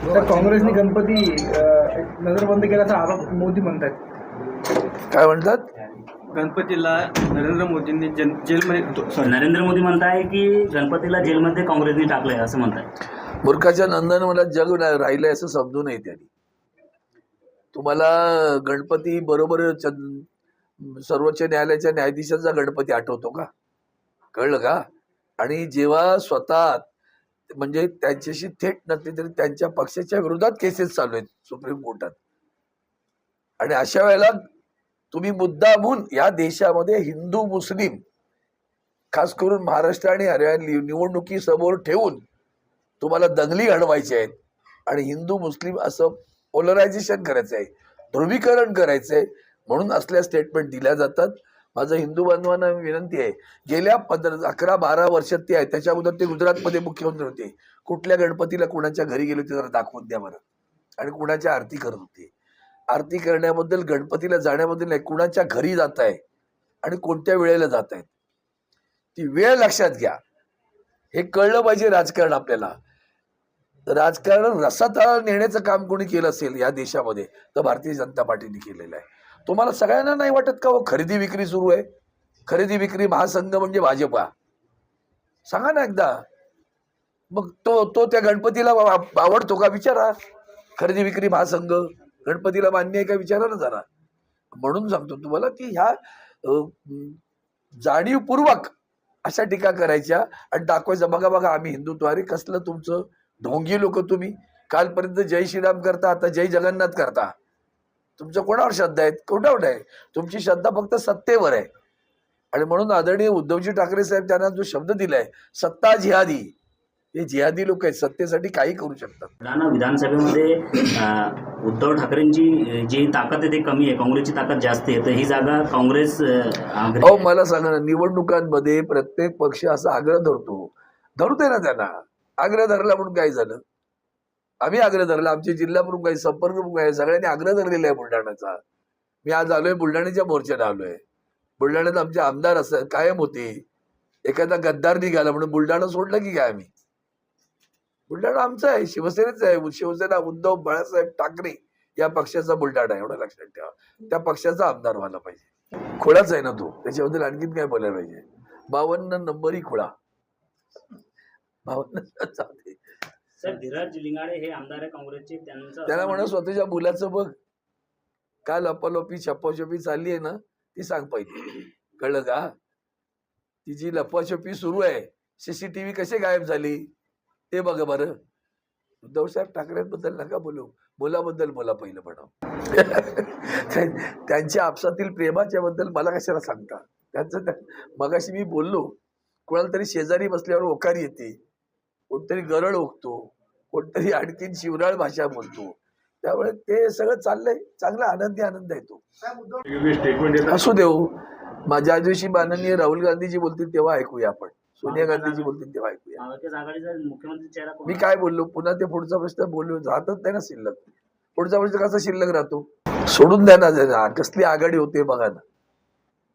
तर काँग्रेसने गणपती नजरबंद केल्याचा आरोप मोदी म्हणतात. काय म्हणतात? गणपतीला नरेंद्र मोदींनी जेलमध्ये नरेंद्र मोदी म्हणताय की गणपतीला जेलमध्ये काँग्रेसने टाकलंय असं म्हणताय. मूर्खाच्या नंदन मला जग राहिलंय असं समजू नये त्यांनी. तुम्हाला गणपती बरोबर सर्वोच्च न्यायालयाच्या न्यायाधीशांचा गणपती आठवतो का? कळलं का? आणि जेव्हा स्वतः म्हणजे त्यांच्याशी थेट नसले तरी त्यांच्या पक्षाच्या विरोधात केसेस चालू आहेत सुप्रीम कोर्टात, आणि अशा वेळेला तुम्ही मुद्दामून या देशामध्ये हिंदू मुस्लिम खास करून महाराष्ट्र आणि हरियाणा निवडणुकीसमोर ठेवून तुम्हाला दंगली घडवायच्या आहेत आणि हिंदू मुस्लिम असं पोलरायझेशन करायचं आहे, ध्रुवीकरण करायचं आहे, म्हणून असल्या स्टेटमेंट दिल्या जातात. माझं हिंदू बांधवांना विनंती आहे, गेल्या 11-12 वर्षात ते आहे, त्याच्या अगोदर ते गुजरातमध्ये मुख्यमंत्री होते, कुठल्या गणपतीला कुणाच्या घरी गेले होते जरा दाखवून द्या बरं, आणि कुणाच्या आरती करत होते. आरती करण्याबद्दल, गणपतीला जाण्याबद्दल नाही, कुणाच्या घरी जात आहे आणि कोणत्या वेळेला जात आहेत ती वेळ लक्षात घ्या. हे कळलं पाहिजे. राजकारण आपल्याला राजकारण रसातळाला नेण्याचं काम कोणी केलं असेल या देशामध्ये तर भारतीय जनता पार्टीने केलेलं आहे. तुम्हाला सगळ्यांना नाही वाटत का हो खरेदी विक्री सुरू आहे? खरेदी विक्री महासंघ म्हणजे भाजपा. सांगा ना एकदा. मग तो त्या गणपतीला आवडतो का विचारा. खरेदी विक्री महासंघ गणपतीला मान्य आहे का विचारा ना जरा. म्हणून सांगतो तुम्हाला की ह्या जाणीवपूर्वक अशा टीका करायच्या आणि दाखवायचं बघा बघा आम्ही हिंदुत्व. अरे कसलं तुमचं ढोंगी लोक तुम्ही. कालपर्यंत जय श्रीराम करता, आता जय जगन्नाथ करता. तुमचं कोणावर श्रद्धा आहे? कोणावर आहे? तुमची श्रद्धा फक्त सत्तेवर आहे. आणि म्हणून आदरणीय उद्धवजी ठाकरे साहेब त्यांना जो शब्द दिलाय सत्ता जिहादी, हे जिहादी लोक आहेत, सत्तेसाठी काही करू शकतात. विधानसभेमध्ये उद्धव ठाकरेंची जी ताकद आहे ती कमी आहे, काँग्रेसची ताकद जास्त आहे, तर ही जागा काँग्रेस हो मला सांगा ना, निवडणुकांमध्ये प्रत्येक पक्ष असा आग्रह धरतोय ना. त्यांना आग्रह धरला म्हणून काय झालं? आम्ही आग्रह धरला, आमचे जिल्हा प्रमुख आहे, संपर्क प्रमुख आहे, सगळ्यांनी आग्रह धरलेला आहे बुलढाण्याचा. मी आज आलोय बुलढाण्याच्या मोर्चाला आलोय. बुलढाण्यात आमचे आमदार असतात कायम होते. एखादा गद्दार निघाला म्हणून बुलढाणा सोडलं की काय? आम्ही बुलढाणा आमचा आहे, शिवसेनेचा आहे. शिवसेना उद्धव बाळासाहेब ठाकरे या पक्षाचा बुलढाणा आहे, एवढं लक्षात ठेवा. त्या पक्षाचा आमदार व्हायला पाहिजे. खोळाच आहे ना तो, त्याच्याबद्दल आणखीन काय बोलायला पाहिजे? 52 नंबरही खोळा. 52 सर धीरज लिंगाडे हे आमदार आहे काँग्रेसचे, त्याला म्हणा स्वतःच्या मुलाचं बघ. का लपालपी छप्पाछपी चालली आहे ना ती सांग पाहिजे. कळलं का? तिची लपाछपी सुरू आहे. सीसीटीव्ही कसे गायब झाली ते बघा बरं. उद्धव साहेब ठाकरेंबद्दल नका बोलू, मुलाबद्दल बोला पहिलं म्हणावं. त्यांच्या आपसातील प्रेमाच्या बद्दल मला कशाला सांगता? त्यांचं मगाशी मी बोललो, कोणाला तरी शेजारी बसल्यावर ओकारी येते, कोणतरी गरळ ओकतो, कोणतरी आणखीन शिवराळ भाषा बोलतो. त्यामुळे ते सगळं चाललंय, चांगला आनंद आहे तो. असू देऊ. ज्या दिवशी माननीय राहुल गांधीजी बोलतील तेव्हा ऐकूया आपण, सोनिया गांधीजी बोलतील तेव्हा ऐकूया. मुख्यमंत्री चेहरा मी काय बोललो पुन्हा ते पुढचा प्रश्न बोललो राहतच नाही ना शिल्लक. पुढचा प्रश्न कसा शिल्लक राहतो? सोडून द्या ना. कसली आघाडी होते बघा ना.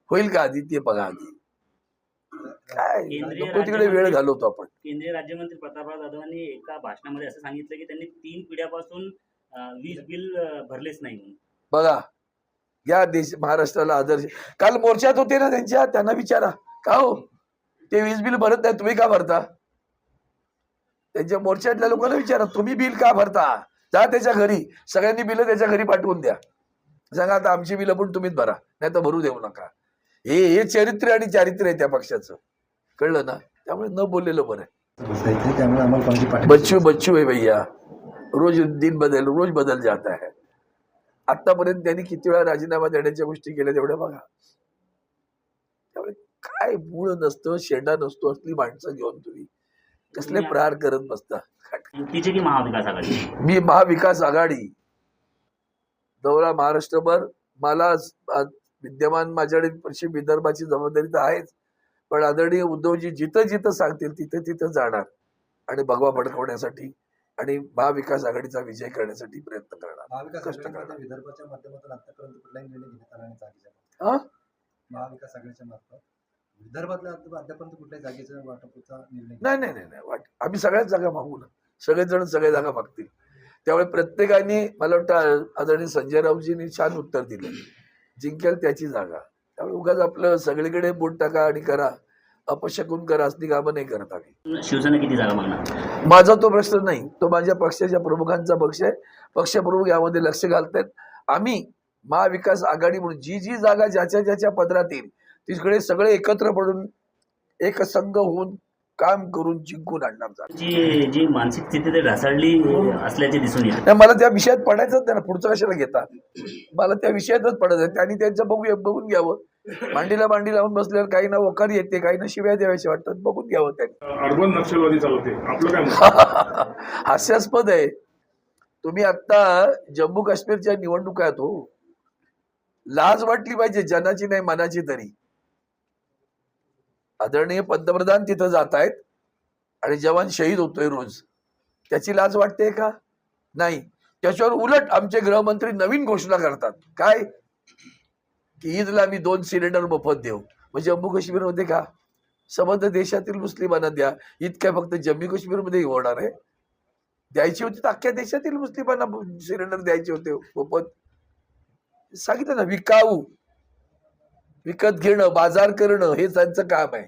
होईल का आधी ते बघा. आधी काय नको तिकडे वेळ घालवतो आपण. केंद्रीय राज्यमंत्री प्रतापराव जाधवांनी एका भाषणामध्ये असं सांगितलं की त्यांनी 3 पिढ्यापासून वीज बिल भरलेच नाही म्हणून. बघा या देश महाराष्ट्राला आदर्श. काल मोर्चात होते ना त्यांना विचारा का हो ते वीज बिल भरत नाही, तुम्ही का भरता? त्यांच्या मोर्चातल्या लोकांना विचारा तुम्ही बिल का भरता? जा त्याच्या घरी, सगळ्यांनी बिल त्याच्या घरी पाठवून द्या. सांगा आता आमची बिल पण तुम्हीच भरा, नाही तर भरू देऊ नका. हे चरित्र आणि चारित्र्य आहे त्या पक्षाचं. कळलं ना? त्यामुळे न बोललेलं बरं आहे. बच्चू आहे भैया. रोज बदल जाता है. आतापर्यंत त्यांनी किती वेळा राजीनामा देण्याच्या गोष्टी केल्या तेवढ्या बघा. त्यामुळे काय मूळ नसतं, शेंडा नसतो, असली माणसं घेऊन तुम्ही कसले प्रहार करत बसता. मी महाविकास आघाडी दौरा महाराष्ट्रभर. मला विद्यमान माझ्याकडे पश्चिम विदर्भाची जबाबदारी तर आहेच, पण आदरणीय उद्धवजी जिथं जिथं सांगतील तिथं तिथं जाणार आणि भगवा भडकवण्यासाठी आणि महाविकास आघाडीचा विजय करण्यासाठी प्रयत्न करणार, कष्ट करणार. विदर्भाच्या माध्यमातून आतापर्यंत कुठलाही निर्णय घेण्यात आला नाही. महाविकास आघाडीच्या मार्फत विदर्भातल्या अद्यापर्यंत कुठल्याही जागेच्या वाटपाचा निर्णय नाही. आम्ही सगळ्याच जागा मागू ना. सगळेजण सगळ्या जागा मागतील. त्यामुळे प्रत्येकाने मला वाटतं आदरणीय संजय राऊतजींनी छान उत्तर दिलं, जिंकेल त्याची जागा. त्यामुळे उगाच आपलं सगळीकडे बोट टाका आणि करा, अपशकून करा असली कामं नाही करत आम्ही. शिवसेना किती जागा मागणार? माझा तो प्रश्न नाही, तो माझ्या पक्षाच्या प्रमुखांचा पक्ष आहे. पक्षप्रमुख यामध्ये लक्ष घालतात. आम्ही महाविकास आघाडी म्हणून जी जी जागा ज्याच्या ज्याच्या पदरात येईल तिकडे सगळे एकत्र पडून एकसंघ होऊन काम करून जिंकून आणणार जागा. जी मानसिक स्थिती ते ढासळली असल्याचे दिसून येते. नाही, मला त्या विषयात पडायचंच नाही ना, पुढचं कशाला घेता. मला त्या विषयातच पडायचं. त्यांनी त्यांचं बघून घ्यावं. मांडीला मांडी लावून बसल्यावर काही ना वकार येते, काही ना शिव्या द्याव्याशी वाटतात, बघून घ्यावं त्यांनी. अर्बन नक्षलवादी चालवते आपलं काय मत? हास्यास्पद आहे. तुम्ही आता जम्मू काश्मीरच्या निवडणुका आहेत हो, लाज वाटली पाहिजे, जनाची नाही मनाची तरी. आदरणीय पंतप्रधान तिथं जात आहेत आणि जवान शहीद होतोय रोज, त्याची लाज वाटते का? नाही. त्याच्यावर उलट आमचे गृहमंत्री नवीन घोषणा करतात, काय की ईदला मी 2 सिलेंडर मोफत देऊ. मग जम्मू काश्मीरमध्ये का? संबंध देशातील मुस्लिमांना द्या. ईद काय फक्त जम्मू काश्मीरमध्ये होणार आहे? द्यायची होती तर अख्ख्या देशातील मुस्लिमांना सिलेंडर द्यायचे होते मोफत. सांगितलं ना, विकत घेणं, बाजार करणं हे त्यांचं काम आहे.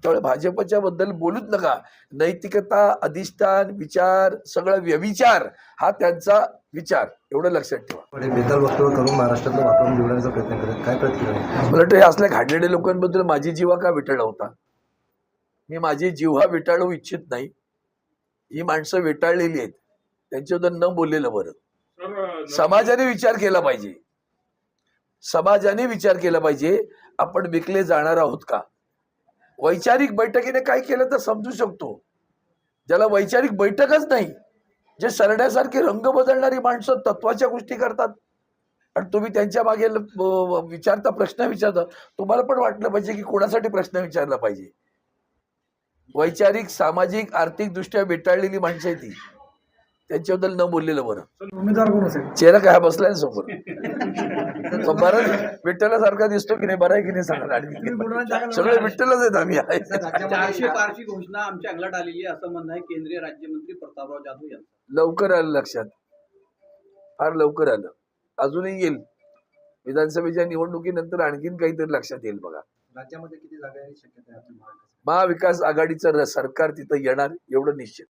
त्यामुळे भाजपच्या बद्दल बोलूच नका. नैतिकता, अधिष्ठान, विचार, सगळं व्यविचार हा त्यांचा विचार, एवढं लक्षात ठेवा. बेताल वक्तव्य करून महाराष्ट्रातलं वातावरण बिघडण्याचा प्रयत्न करत, काय प्रतिक्रिया? मला वाटतं हे असल्या घाडलेल्या लोकांबद्दल माझी जीवा का विटाळवता? मी माझी जीवा विटाळू इच्छित नाही. ही माणसं विटाळलेली आहेत, त्यांच्याबद्दल न बोललेलं बरं. समाजाने विचार केला पाहिजे. समाजाने विचार केला पाहिजे, आपण विकले जाणार आहोत का? वैचारिक बैठकीने काय केलं तर समजू शकतो. ज्याला वैचारिक बैठकच नाही, जे सरड्यासारखी रंग बदलणारी माणसं तत्वाच्या गोष्टी करतात आणि तुम्ही त्यांच्या मागे विचारता, प्रश्न विचारता, तुम्हाला पण वाटलं पाहिजे की कोणासाठी प्रश्न विचारला पाहिजे. वैचारिक, सामाजिक, आर्थिक दृष्ट्या बेटाळलेली माणसं आहे ती, त्यांच्याबद्दल न बोललेलं बरं. उमेदवार कोण असेल? चेहरा काय बसलाय ना समोर, बरं विठ्ठलासारखा दिसतो की नाही, बरं आहे की नाही सांगा. आणि सगळे विठ्ठलच आहेत आम्ही. 400 पारची घोषणा आमच्या अंगलात आलेली आहे असं म्हणणं आहे केंद्रीय राज्यमंत्री प्रतापराव जाधव यांचं. लवकर आलं लक्षात, फार लवकर आलं. अजूनही येईल. विधानसभेच्या निवडणुकीनंतर आणखीन काहीतरी लक्षात येईल बघा. राज्यामध्ये किती जागा आहे शक्यता आहे आपली? महाविकास आघाडीचं सरकार तिथं येणार एवढं निश्चित.